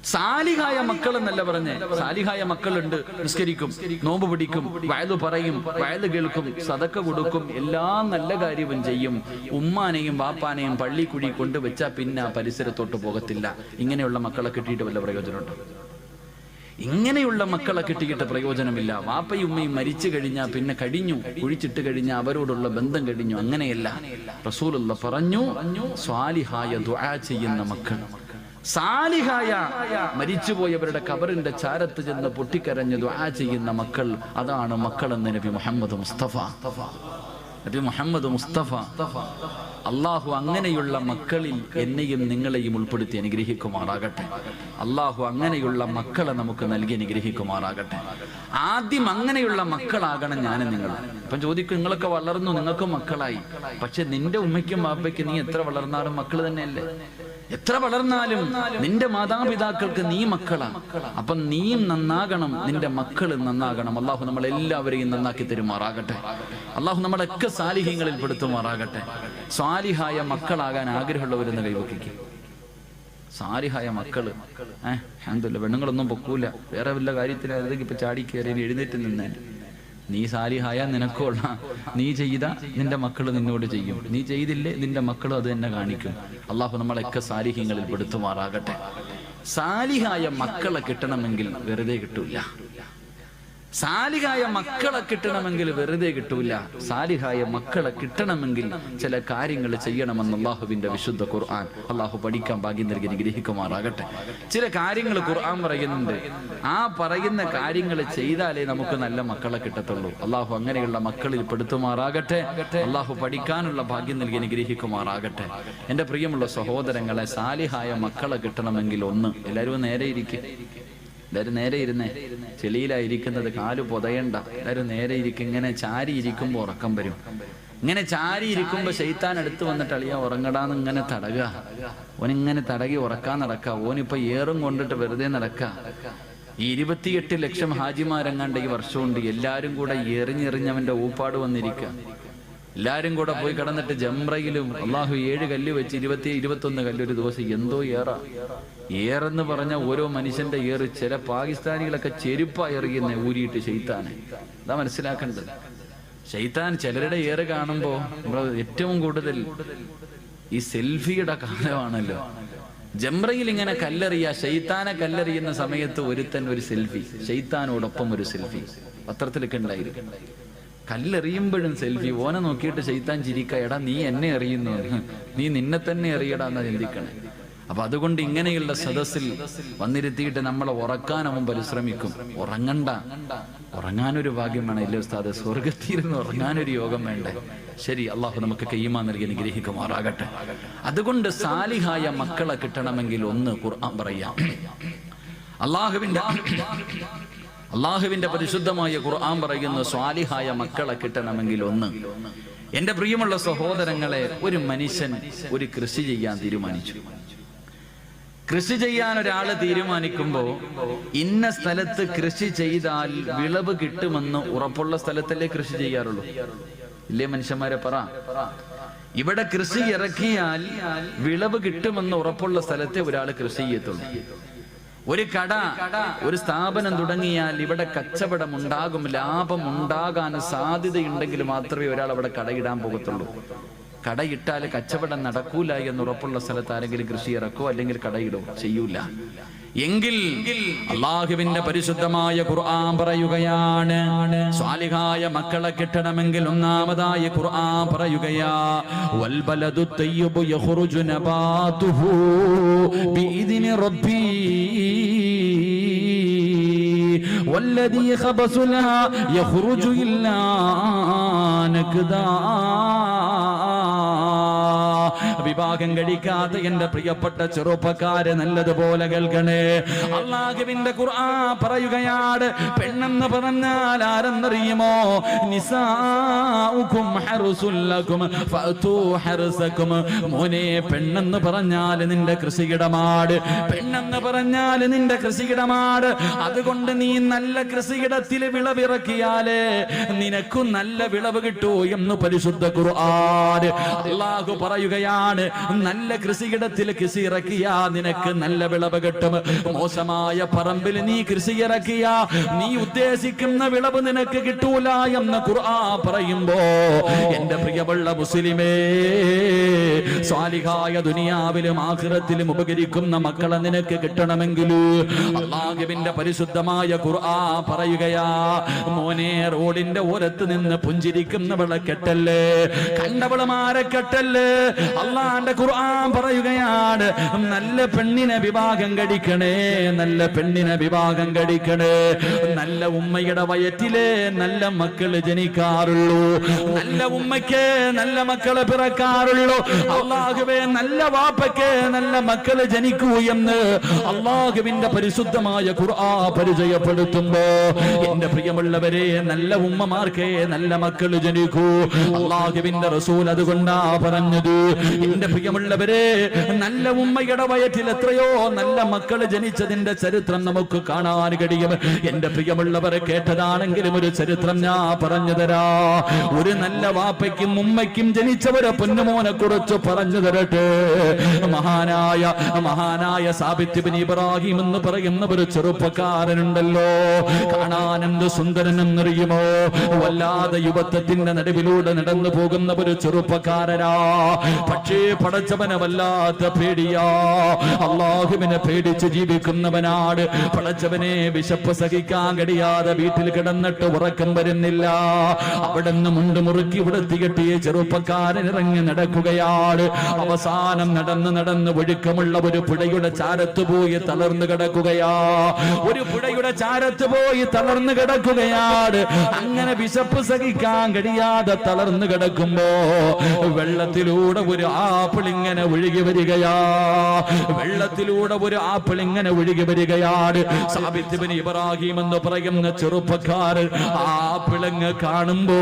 സാലിഹായ മക്കൾ എന്നല്ല പറഞ്ഞേ. സാലിഹായ മക്കളുണ്ട്, നിസ്കരിക്കും, നോമ്പ് പിടിക്കും, വയലു പറയും, വയല് കേൾക്കും, സദക്ക കൊടുക്കും, എല്ലാ നല്ല കാര്യവും ചെയ്യും. ഉമ്മാനെയും വാപ്പാനെയും പള്ളിക്കുഴി കൊണ്ടുവച്ചാൽ പിന്നെ ആ പരിസരത്തോട്ട് പോകത്തില്ല. ഇങ്ങനെയുള്ള മക്കളെ കിട്ടിയിട്ട് വല്ല പ്രയോജനമുണ്ടോ? ഇങ്ങനെയുള്ള മക്കളെ കിട്ടിയിട്ട് പ്രയോജനമില്ല. വാപ്പയും ഉമ്മയും മരിച്ചു കഴിഞ്ഞാൽ പിന്നെ കഴിഞ്ഞു, കുഴിച്ചിട്ട് കഴിഞ്ഞാൽ അവരോടുള്ള ബന്ധം കഴിഞ്ഞു. അങ്ങനെയല്ല. റസൂലുള്ള പറഞ്ഞു, സ്വാലിഹായ ദുആ ചെയ്യുന്ന മക്കൾ, സാലിഹായ മരിച്ചുപോയവരുടെ ഖബറിന്റെ ചാരത്ത് ചെന്ന് പൊട്ടിക്കരഞ്ഞ് ദുആ ചെയ്യുന്ന മക്കൾ, അതാണ് മക്കളെന്ന് നബി മുഹമ്മദ് മുസ്തഫ. നബി മുഹമ്മദ് മുസ്തഫ അള്ളാഹു അങ്ങനെയുള്ള മക്കളിൽ എന്നെയും നിങ്ങളെയും ഉൾപ്പെടുത്തി അനുഗ്രഹിക്കുമാറാകട്ടെ. അള്ളാഹു അങ്ങനെയുള്ള മക്കളെ നമുക്ക് നൽകി അനുഗ്രഹിക്കുമാറാകട്ടെ. ആദ്യം അങ്ങനെയുള്ള മക്കളാകണം ഞാനും നിങ്ങളും. ഇപ്പം ചോദിക്കും, നിങ്ങളൊക്കെ വളർന്നു, നിങ്ങൾക്ക് മക്കളായി, പക്ഷെ നിന്റെ ഉമ്മയ്ക്കും ബാപ്പയ്ക്കും നീ എത്ര വളർന്നാലും മക്കൾ തന്നെയല്ലേ? എത്ര വളർന്നാലും നിന്റെ മാതാപിതാക്കൾക്ക് നീ മക്കളാ. അപ്പൊ നീയും നന്നാകണം, നിന്റെ മക്കളും നന്നാകണം. അള്ളാഹു നമ്മളെല്ലാവരെയും നന്നാക്കി തരുമാറാകട്ടെ. അള്ളാഹു നമ്മളൊക്കെ സാലിഹ്യങ്ങളിൽ പെടുത്തുമാറാകട്ടെ. സ്വാലിഹായ മക്കളാകാൻ ആഗ്രഹമുള്ളവരെന്ന് കൈവക്കിക്കും. സാലിഹായ മക്കള് അൽഹംദുലില്ലാഹ്, പെണ്ണുങ്ങളൊന്നും പൊക്കൂല, വേറെ വല്ല കാര്യത്തിലായിരുന്നെങ്കിൽ ഇപ്പൊ ചാടി കയറി എഴുന്നേറ്റ് നിന്നേ. നീ സാലിഹായ നിനക്കുള്ള, നീ ചെയ്ത നിന്റെ മക്കൾ നിന്നോട് ചെയ്യും, നീ ചെയ്തില്ലേ നിന്റെ മക്കളും അത് തന്നെ കാണിക്കും. അള്ളാഹു നമ്മളൊക്കെ സാലിഹ്യങ്ങളിൽ പെടുത്തുമാറാകട്ടെ. സാലിഹായ മക്കളെ കിട്ടണമെങ്കിൽ വെറുതെ കിട്ടൂല. സാലിഹായ മക്കളെ കിട്ടണമെങ്കിൽ വെറുതെ കിട്ടൂല. സാലിഹായ മക്കളെ കിട്ടണമെങ്കിൽ ചില കാര്യങ്ങൾ ചെയ്യണമെന്ന് അള്ളാഹുവിന്റെ വിശുദ്ധ ഖുർആൻ. അള്ളാഹു പഠിക്കാൻ ഭാഗ്യം നൽകി അനുഗ്രഹിക്കുമാറാകട്ടെ. ചില കാര്യങ്ങൾ ഖുർആൻ പറയുന്നുണ്ട്. ആ പറയുന്ന കാര്യങ്ങൾ ചെയ്താലേ നമുക്ക് നല്ല മക്കളെ കിട്ടത്തുള്ളൂ. അള്ളാഹു അങ്ങനെയുള്ള മക്കളിൽ പെടുത്തുമാറാകട്ടെ. അള്ളാഹു പഠിക്കാനുള്ള ഭാഗ്യം നൽകി അനുഗ്രഹിക്കുമാറാകട്ടെ. എന്റെ പ്രിയമുള്ള സഹോദരങ്ങളെ, സാലിഹായ മക്കളെ കിട്ടണമെങ്കിൽ ഒന്ന്, എല്ലാവരും നേരെ ഇരിക്കും. എല്ലാവരും നേരെ ഇരുന്നേ. ചെളിയിലായിരിക്കുന്നത്, കാല് പൊതയണ്ട. എല്ലാവരും നേരെ ഇരിക്കും. ഇങ്ങനെ ചാരി ഇരിക്കുമ്പോൾ ഉറക്കം വരും. ഇങ്ങനെ ചാരി ഇരിക്കുമ്പോ ശൈത്താൻ അടുത്ത് വന്നിട്ട് അളിയാ ഉറങ്ങടാന്ന് ഇങ്ങനെ തടകുക. ഓനിങ്ങനെ തടകി ഉറക്കാൻ നടക്കുക. ഓനിപ്പോ ഏറും കൊണ്ടിട്ട് വെറുതെ നടക്കുക. ഈ 28 ലക്ഷം ഹാജിമാരെങ്ങാണ്ട് ഈ വർഷമുണ്ട്. എല്ലാരും കൂടെ എറിഞ്ഞെറിഞ്ഞവന്റെ ഊപ്പാട് വന്നിരിക്കുക. എല്ലാരും കൂടെ പോയി കിടന്നിട്ട് ജംറയിലും അള്ളാഹു 7 കല്ല് വെച്ച് 21 കല്ല് ഒരു ദിവസം. എന്തോ ഏറെന്ന് പറഞ്ഞ ഓരോ മനുഷ്യന്റെ ഏറ്. ചില പാകിസ്ഥാനികളൊക്കെ ചെരുപ്പ എറിയുന്ന ഊരിയിട്ട് ശൈത്താനെ. അതാ മനസ്സിലാക്കേണ്ടത്. ശൈത്താൻ ചിലരുടെ ഏറ് കാണുമ്പോ നമ്മൾ ഏറ്റവും കൂടുതൽ ഈ സെൽഫിയുടെ കാലമാണല്ലോ. ജംറയിൽ ഇങ്ങനെ കല്ലെറിയ, ശൈത്താനെ കല്ലെറിയുന്ന സമയത്ത് ഒരുത്തൻ ഒരു സെൽഫി, ശൈത്താനോടൊപ്പം ഒരു സെൽഫി പത്രത്തിലൊക്കെ ഉണ്ടായിരിക്കും. കല്ലെറിയുമ്പോഴും സെൽഫി. ഓനെ നോക്കിയിട്ട് ശൈത്താൻ ചിരിക്ക, എടാ നീ എന്നെ എറിയുന്നു, നീ നിന്നെ തന്നെ എറിയടാ എന്നാ ചിന്തിക്കണേ. അപ്പൊ അതുകൊണ്ട് ഇങ്ങനെയുള്ള സദസ്സിൽ വന്നിരുത്തിയിട്ട് നമ്മളെ ഉറക്കാൻ അവൻ പരിശ്രമിക്കും. ഉറങ്ങണ്ട, ഉറങ്ങാനൊരു ഭാഗ്യം വേണം. ഇല്ലേ ഉസ്താദ്, സ്വർഗത്തിരുന്ന് ഉറങ്ങാനൊരു യോഗം വേണ്ടേ? ശരി, അള്ളാഹു നമുക്ക് ഈമാൻ നൽകി അനുഗ്രഹിക്കുമാറാകട്ടെ. അതുകൊണ്ട് സാലിഹായ മക്കളെ കിട്ടണമെങ്കിൽ ഒന്ന് ഖുർആൻ പറയാം. അള്ളാഹുവിന്റെ പരിശുദ്ധമായ ഖുർആൻ പറയുന്നു, സ്വാലിഹായ മക്കളെ കിട്ടണമെങ്കിൽ ഒന്ന്. എന്റെ പ്രിയമുള്ള സഹോദരങ്ങളെ, ഒരു മനുഷ്യൻ ഒരു കൃഷി ചെയ്യാൻ തീരുമാനിച്ചു. കൃഷി ചെയ്യാൻ ഒരാള് തീരുമാനിക്കുമ്പോ ഇന്ന സ്ഥലത്ത് കൃഷി ചെയ്താൽ വിളവ് കിട്ടുമെന്ന് ഉറപ്പുള്ള സ്ഥലത്തല്ലേ കൃഷി ചെയ്യാറുള്ളൂ? ഇല്ലേ മനുഷ്യന്മാരെ പറ. ഇവിടെ കൃഷി ഇറക്കിയാൽ വിളവ് കിട്ടുമെന്ന് ഉറപ്പുള്ള സ്ഥലത്തെ ഒരാൾ കൃഷി ചെയ്യത്തുള്ളൂ. ഒരു കട, ഒരു സ്ഥാപനം തുടങ്ങിയാൽ ഇവിടെ കച്ചവടം ഉണ്ടാകും, ലാഭം ഉണ്ടാകാൻ സാധ്യതയുണ്ടെങ്കിൽ മാത്രമേ ഒരാൾ അവിടെ കടയിടാൻ പോകത്തുള്ളൂ. കടയിട്ടാൽ കച്ചവടം നടക്കൂല എന്നുറപ്പുള്ള സ്ഥലത്ത് ആരെങ്കിലും കൃഷി ഇറക്കോ അല്ലെങ്കിൽ കടയിടോ? ചെയ്യൂല. എങ്കിൽ അള്ളാഹുവിന്റെ പരിശുദ്ധമായ ഖുർആൻ പറയുകയാണ്, സ്വാലിഹായ മക്കളെ കിട്ടണമെങ്കിൽ ഒന്നാമതായി ഖുർആൻ പറയുകയാ, വൽ ബലദു തയ്യിബു യഖ്റുജു നബാതുഹു ബിഇദ്നി റബ്ബി വല്ലദീ ഖബസു ലഹാ യഖ്റുജു ഇല്ലാ നക്ദാ. വിവാഹം കഴിക്കാത്ത എന്റെ പ്രിയപ്പെട്ട ചെറുപ്പക്കാരെ നല്ലതുപോലെ കേൾക്കണേ. അല്ലാഹുവിന്റെ ഖുർആൻ പറയുകയാണ്, പെണ്ണെന്ന് പറഞ്ഞാൽ ആരെന്നറിയുമോ? നിസാഉകും ഹർസുൽ ലകും ഫഅതു ഹർസകും. മോനെ, പെണ്ണെന്ന് പറഞ്ഞാൽ നിന്റെ കൃഷിയിടമാണ്. പെണ്ണെന്ന് പറഞ്ഞാൽ നിന്റെ കൃഷിയിടമാണ്. അതുകൊണ്ട് നീ നല്ല കൃഷിയിടത്തിൽ വിളവിറക്കിയാലേ നിനക്ക് നല്ല വിളവ് കിട്ടൂ എന്ന് പരിശുദ്ധ ഖുർആൻ. അല്ലാഹു പറയുക, പറയുകയാണ്, നല്ല കൃഷിയിടത്തിൽ കൃഷി ഇറക്കിയാ നിനക്ക് നല്ല വിളവ് കിട്ടും. മോശമായ പറമ്പിൽ നീ കൃഷി ഇറക്കിയാ നീ ഉദ്ദേശിക്കുന്ന വിളവ് നിനക്ക് കിട്ടൂല എന്ന് ഖുർആൻ പറയുമ്പോ എന്റെ പ്രിയമുള്ള മുസ്ലിമേ, സ്വാലിഹായ ദുനിയാവിലും ആഖിറത്തിലും ഉപകരിക്കുന്ന മക്കളെ നിനക്ക് കിട്ടണമെങ്കിൽ അല്ലാഹുവിന്റെ പരിശുദ്ധമായ ഖുർആൻ പറയുകയാ, മോനെ റോഡിന്റെ ഓരത്ത് നിന്ന് പുഞ്ചിരിക്കുന്നവളെ കെട്ടല്ലേ, കണ്ടവളമാരെ കെട്ടല്ലേ. അള്ളാന്റെ ഖുർആൻ പറയുകയാണ്, നല്ല പെണ്ണിനെ വിവാഹം കഴിക്കണേ, നല്ല പെണ്ണിനെ വിവാഹം കഴിക്കണേ. നല്ല ഉമ്മയുടെ വയറ്റിലെ നല്ല മക്കള് ജനിക്കാറുള്ളൂ, നല്ല ഉമ്മയ്ക്ക് നല്ല മക്കള് പിറക്കാറുള്ളൂ. അള്ളാഹുവേ, നല്ല വാപ്പയ്ക്ക് നല്ല മക്കള് ജനിക്കൂ എന്ന് അള്ളാഹുവിന്റെ പരിശുദ്ധമായ ഖുർആൻ പരിചയപ്പെടുത്തുമ്പോ എന്റെ പ്രിയമുള്ളവരെ, നല്ല ഉമ്മമാർക്ക് നല്ല മക്കള് ജനിക്കൂ. അള്ളാഹുവിന്റെ റസൂൽ അതുകൊണ്ടാ പറഞ്ഞത്, എന്റെ പ്രിയമുള്ളവരെ, നല്ല ഉമ്മയുടെ വയറ്റിൽ എത്രയോ നല്ല മക്കള് ജനിച്ചതിന്റെ ചരിത്രം നമുക്ക് കാണാൻ കഴിയും. എന്റെ പ്രിയമുള്ളവരെ, കേട്ടതാണെങ്കിലും ഒരു ചരിത്രം ഞാൻ പറഞ്ഞു തരാ. ഒരു നല്ല വാപ്പയ്ക്കും ഉമ്മയ്ക്കും ജനിച്ചവരെ പൊന്നുമോനെ കുറിച്ച് പറഞ്ഞു തരട്ടെ. മഹാനായ സാബിത്ത് ഇബ്നു ഇബ്രാഹിം എന്ന് പറയുന്ന ഒരു ചെറുപ്പക്കാരനുണ്ടല്ലോ, കാണാൻ എന്ത് സുന്ദരനെന്നറിയുമോ. വല്ലാതെ യുവത്വത്തിന്റെ നടുവിലൂടെ നടന്നു പോകുന്ന ഒരു ചെറുപ്പക്കാരനാ. പക്ഷേ പടച്ചവനെ വല്ലാത്ത പേടിയാ, അള്ളാഹുവിനെ പേടിച്ച് ജീവിക്കുന്നവനാണ്. പടച്ചവനെ വിശപ്പ് സഹിക്കാൻ കഴിയാതെ വീട്ടിൽ കിടന്നിട്ട് ഉറക്കം വരുന്നില്ല. അവിടെ നിന്ന് മുണ്ട് മുറുക്കി ഉടുത്തികെട്ടി ചെറുപ്പക്കാരൻ ഇറങ്ങി നടക്കുകയാണ്. അവസാനം നടന്ന് ഒഴുക്കമുള്ള ഒരു പുഴയുടെ ചാരത്ത് പോയി തളർന്നു കിടക്കുകയാ. ഒരു പുഴയുടെ ചാരത്ത് പോയി തളർന്നു കിടക്കുകയാണ്. അങ്ങനെ വിശപ്പ് സഹിക്കാൻ കഴിയാതെ തളർന്നു കിടക്കുമ്പോ വെള്ളത്തിലൂടെ ഒരു ആപ്പിൾ ഇങ്ങനെ ഒഴുകി വരികയാ. വെള്ളത്തിലൂടെ ഒരു ആപ്പിൾ ഇങ്ങനെ ഒഴുകി വരികയാണ്. സാബിത്ത് ഇബ്നു ഇബ്രാഹിം എന്ന് പറയുന്ന ചെറുപ്പക്കാരൻ ആപ്പിളങ്ങ് കാണുമ്പോ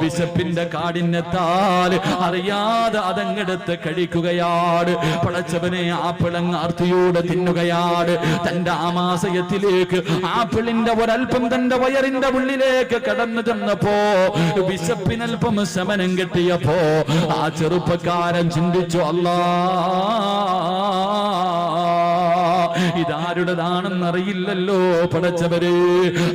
വിശപ്പിന്റെ കാഠിന്യത്താൽ അറിയാതെ അതങ്ങെടുത്ത് കഴിക്കുകയാണ്. പടച്ചവനെ, ആപ്പിളങ്ങ് ആർത്തിയോടെ തിന്നുകയാണ്. തന്റെ ആമാശയത്തിലേക്ക് ആപ്പിളിന്റെ ഒരൽപ്പം തന്റെ വയറിന്റെ ഉള്ളിലേക്ക് കടന്നു ചെന്നപ്പോ വിശപ്പിനൽപ്പം ശമനം കിട്ടിയപ്പോ ആ ചെറുപ്പക്കാരൻ ചിന്തിച്ചു, അല്ലാ, ഇതാരുടേതാണെന്നറിയില്ലല്ലോ പടച്ചവര്.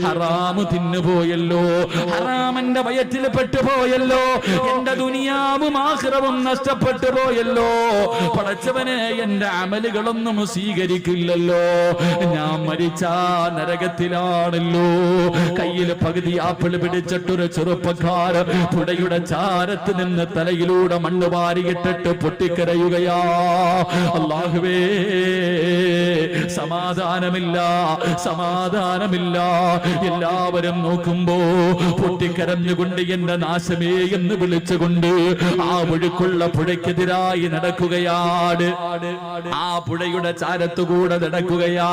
ഹറാമ് തിന്നുപോയല്ലോ, ഹറാമന്റെ വയറ്റിൽ പെട്ടുപോയല്ലോ, എന്റെ ദുനിയാവും ആഖിറവും നഷ്ടപ്പെട്ടു പോയല്ലോ. പടച്ചവനെ, എന്റെ അമലുകളൊന്നും സ്വീകരിക്കില്ലല്ലോ, ഞാൻ മരിച്ചാ നരകത്തിലാണല്ലോ. കയ്യിൽ പകുതി ആപ്പിൾ പിടിച്ചിട്ടൊരു ചെറുപ്പക്കാരൻ പുഴയുടെ ചാരത്ത് നിന്ന് തലയിലൂടെ മണ്ണ് വാരിയിട്ടിട്ട് പൊട്ടിക്കരയുകയാ. അല്ലാഹുവേ, സമാധാനമില്ല. എല്ലാവരും നോക്കുമ്പോ പൊട്ടിക്കരഞ്ഞുകൊണ്ട് എന്റെ നാശമേ എന്ന് വിളിച്ചുകൊണ്ട് ആ ഒഴുക്കുള്ള പുഴയ്ക്കെതിരായി നടക്കുകയാണ്. ആ പുഴയുടെ ചാരത്തുകൂടെ നടക്കുകയാ.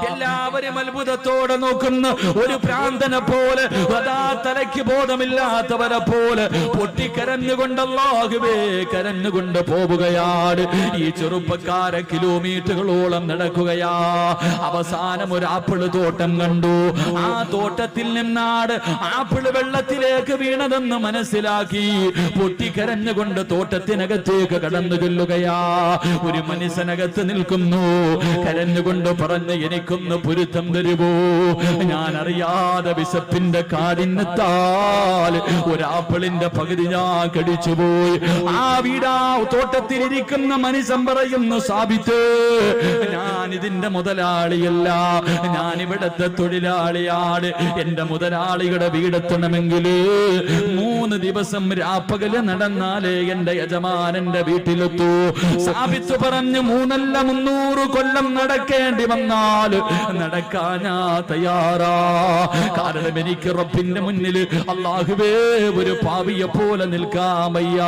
എല്ലാവരും അത്ഭുതത്തോടെ നോക്കുന്ന ഒരു ഭ്രാന്തനെ പോലെ, അതാ തലയ്ക്ക് ബോധമില്ലാത്തവരെ പോലെ പൊട്ടിക്കരഞ്ഞുകൊണ്ട് അല്ലാഹുവേ കരഞ്ഞുകൊണ്ട് പോവുകയാണ്. ഈ ചെറുപ്പക്കാരെ കിലോമീറ്ററുകളോളം നടക്കുകയാ. അവസാനം ഒരു ആപ്പിള് തോട്ടം കണ്ടു. ആ തോട്ടത്തിൽ നിന്നാണ് ആപ്പിള് വെള്ളത്തിലേക്ക് വീണതെന്ന് മനസ്സിലാക്കി പൊട്ടിക്കരഞ്ഞുകൊണ്ട് തോട്ടത്തിനകത്തേക്ക് കടന്നു ചെല്ലുകയാ. ഒരു മനുഷ്യനകത്ത് നിൽക്കുന്നു, കരഞ്ഞുകൊണ്ട് പറഞ്ഞ്, എനിക്കൊന്ന് പൊരുത്തം തരുമോ, ഞാൻ അറിയാതെ വിശപ്പിന്റെ കാഠിന്യത്താൽ ഒരാപ്പിളിന്റെ പകുതി ഞാൻ കടിച്ചുപോയി. ആ വീടാ തോട്ടത്തിലിരിക്കുന്ന മനുഷ്യൻ പറയുന്നു, സാബിത്ത്, ഞാൻ ഇതിന്റെ മുതലാളിയല്ല, ഞാൻ ഇവിടത്തെ തൊഴിലാളിയാണ്. എന്റെ മുതലാളിയുടെ വീടെത്തണമെങ്കിൽ 3 ദിവസം രാപ്പകല് നടന്നാലേ എന്റെ യജമാനന്റെ വീട്ടിലെത്തൂ. സാബിത്ത് പറഞ്ഞു, 3 അല്ല 300 കൊല്ലം നടക്കേണ്ടി വന്നാൽ നടക്കാൻ ഞാൻ തയ്യാറാ. കാരണം എനിക്ക് റബ്ബിന്റെ മുന്നിൽ അല്ലാഹുവേ ഒരു പാവിയെ പോലെ നിൽക്കാൻ വയ്യ.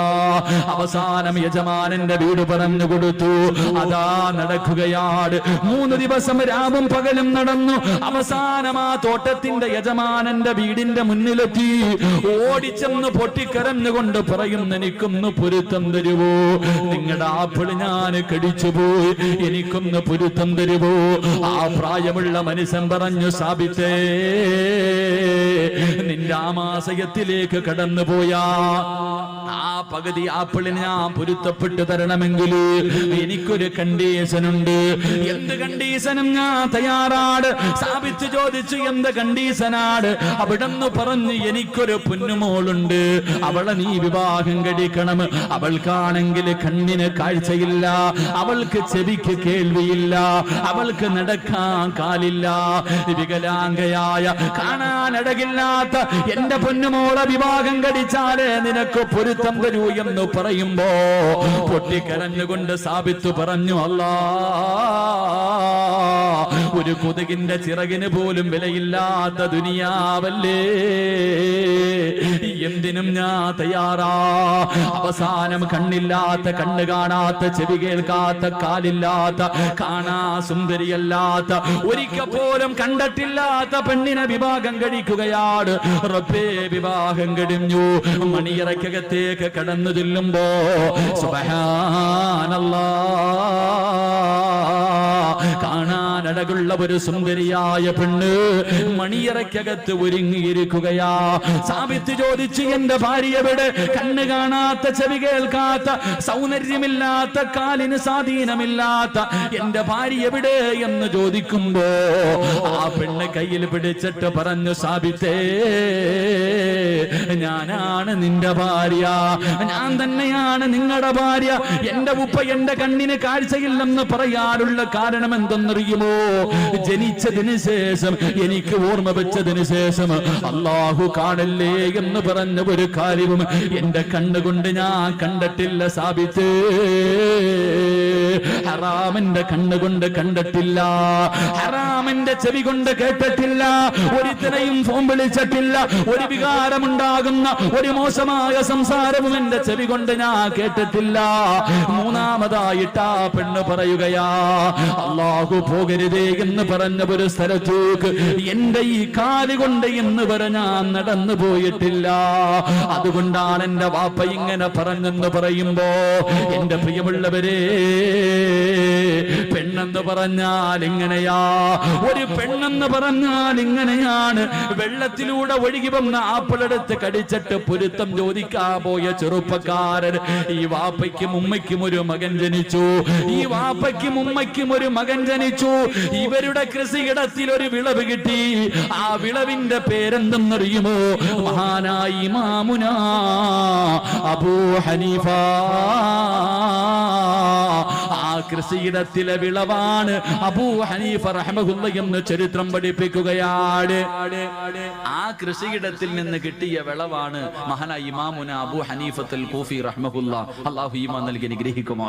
അവസാനം യജമാനന്റെ വീട് പറഞ്ഞു കൊടുത്തു. അതാ നടക്കുകയാണ്. 3 ദിവസം രാവും പകലും നടന്നു. അവസാനം ആ തോട്ടത്തിന്റെ യജമാനന്റെ വീടിന്റെ മുന്നിലെത്തി. ഓടിച്ചെന്ന് പൊട്ടിക്കരഞ്ഞുകൊണ്ട് പറയുന്നു, എനിക്കൊന്ന് പൊരുത്തം തരുവോ? നിങ്ങളുടെ ആപ്പിൾ ഞാൻ കടിച്ചുപോയി, എനിക്കൊന്ന് പൊരുത്തം തരുവോ? ആ പ്രായമുള്ള മനുഷ്യൻ പറഞ്ഞു, സാബിത്തേ, നിന്റെ ആമാശയത്തിലേക്ക് കടന്നുപോയാ ആ പകുതി ആപ്പിളിന് ഞാൻ പൊരുത്തപ്പെട്ടു തരണമെങ്കിൽ എനിക്കൊരു കണ്ടീഷനുണ്ട്. എന്ത് കണ്ടീഷനും ഞാൻ തയ്യാറാണ്. സാബിത്ത് ചോദിച്ചു, എന്ത് കണ്ടീഷനാണ്? അവിടെന്ന് പറഞ്ഞു, എനിക്കൊരു പൊന്നുമോളുണ്ട്, അവളെ നീ വിവാഹം കഴിക്കണം. അവൾക്കാണെങ്കിൽ കണ്ണിന് കാഴ്ചയില്ല, അവൾക്ക് ചെവിക്ക് കേൾവിയില്ല, അവൾക്ക് നടക്കാൻ കാലില്ല, വികലാംഗയായ കാണാനടകില്ലാത്ത എന്റെ പൊന്നുമോളെ വിവാഹം കഴിച്ചാലേ നിനക്ക് പൊരുത്തം തരൂ എന്ന് പറയുമ്പോ പൊട്ടിക്കരഞ്ഞുകൊണ്ട് സാബിത്ത് പറഞ്ഞു, അല്ലാ, ഒരു കൊതുകിന്റെ ചിറകിന് പോലും വിലയില്ലാത്ത ദുനിയാവല്ലേ, എന്തിനും ഞാൻ തയ്യാറാ. അവസാനം കണ്ണില്ലാത്ത, കണ്ണ് കാണാത്ത, ചെവി കേൾക്കാത്ത, കാലില്ലാത്ത, കാണാ സുന്ദരിയല്ലാത്ത, ഒരിക്കൽ പോലും കണ്ടിട്ടില്ലാത്ത പെണ്ണിനെ വിവാഹം കഴിക്കുകയാണ്. റബ്ബേ, വിവാഹം കഴിഞ്ഞു. മണിയറയ്ക്കകത്തേക്ക് കടന്നു ചെല്ലുമ്പോ സുബ്ഹാനല്ലാഹ്, കാണാനഴകുള്ള ഒരു സുന്ദരിയായ പെണ്ണ് മണിയറയ്ക്കകത്ത് ഒരുങ്ങിയിരിക്കുകയാ. സാബിത്ത് ചോദിച്ചു, എന്റെ ഭാര്യ എവിടെ? കണ്ണ് കാണാത്ത, ചെവി കേൾക്കാത്ത, സൗന്ദര്യമില്ലാത്ത, കാലിന് സ്വാധീനമില്ലാത്ത എന്റെ ഭാര്യ എവിടെ എന്ന് ചോദിക്കുമ്പോ ആ പെണ്ണ് കയ്യിൽ പിടിച്ചിട്ട് പറഞ്ഞു, സാബിത്തേ, ഞാനാണ് നിന്റെ ഭാര്യ, ഞാൻ തന്നെയാണ് നിങ്ങളുടെ ഭാര്യ. എന്റെ ഉപ്പ എന്റെ കണ്ണിന് കാഴ്ചയില്ലെന്ന് പറയാനുള്ള കാരണം എന്തെന്നറിയുമോ? ജനിച്ചതിന് ശേഷം, എനിക്ക് ഓർമ്മ വെച്ചതിന് ശേഷം അല്ലാഹു കാണല്ലേ എന്ന് പറഞ്ഞ ഒരു കാര്യവും എന്റെ കണ്ണുകൊണ്ട് ഞാൻ കണ്ടിട്ടില്ല സാബിത്ത്. ഹറാമിന്റെ കണ്ണുകൊണ്ട് കണ്ടിട്ടില്ല, ഹറാമിന്റെ ചെവി കൊണ്ട് കേട്ടിട്ടില്ല, ഒരുത്തനെയും ഫോൺ വിളിച്ചിട്ടില്ല, ഒരു വികാരമുണ്ടാകുന്ന ഒരു മോശമായ സംസാരവും എന്റെ ചെവി കൊണ്ട് ഞാൻ കേട്ടിട്ടില്ല. മൂന്നാമതായിട്ട് ആ പെണ്ണ് പറയുകയാ, അല്ലാഹു പോകരുതേ എന്ന് പറഞ്ഞ ഒരു സ്ഥലത്തേക്ക് എന്റെ ഈ കാല് കൊണ്ട് ഇന്ന് വരെ ഞാൻ നടന്നു പോയിട്ടില്ല. അതുകൊണ്ടാണ് എന്റെ വാപ്പ ഇങ്ങനെ പറഞ്ഞെന്ന് പറയുമ്പോ, എന്റെ പ്രിയമുള്ളവരെ, പെണ്ണെന്ന് പറഞ്ഞാൽ ഇങ്ങനെയാ, ഒരു പെണ്ണെന്ന് പറഞ്ഞാൽ ഇങ്ങനെയാണ്. വെള്ളത്തിലൂടെ ഒഴുകി വന്ന ആപ്പിളെടുത്ത് കടിച്ചിട്ട് പൊരുത്തം ചോദിക്കാൻ പോയ ചെറുപ്പക്കാരൻ, ഈ വാപ്പയ്ക്കും ഉമ്മയ്ക്കും ഒരു മകൻ ജനിച്ചു, ഈ വാപ്പയ്ക്കും ഉമ്മയ്ക്കും ഒരു മകൻ ജനിച്ചു. ഇവരുടെ കൃഷിയിടത്തിൽ ഒരു വിളവ് കിട്ടി. ആ വിളവിന്റെ പേരെന്തെന്നറിയുമോ? മഹാനായ ഇമാമുനാ അബൂ ഹനീഫ. ആ കൃഷിയിടത്തിലെ വിളവാണ് അബൂ ഹനീഫ റഹ്മഹുല്ലാഹ് എന്ന് ചരിത്രം പഠിപ്പിക്കുകയാണ്. ആ കൃഷിയിടത്തിൽ നിന്ന് കിട്ടിയ വിളവാണ് മഹാനായ ഇമാമുന അബൂ ഹനീഫത്തുൽ കൂഫി റഹ്മഹുല്ലാഹ്. അല്ലാഹു ഈമാൻ നൽകി അനുഗ്രഹിക്കുമാറാകട്ടെ.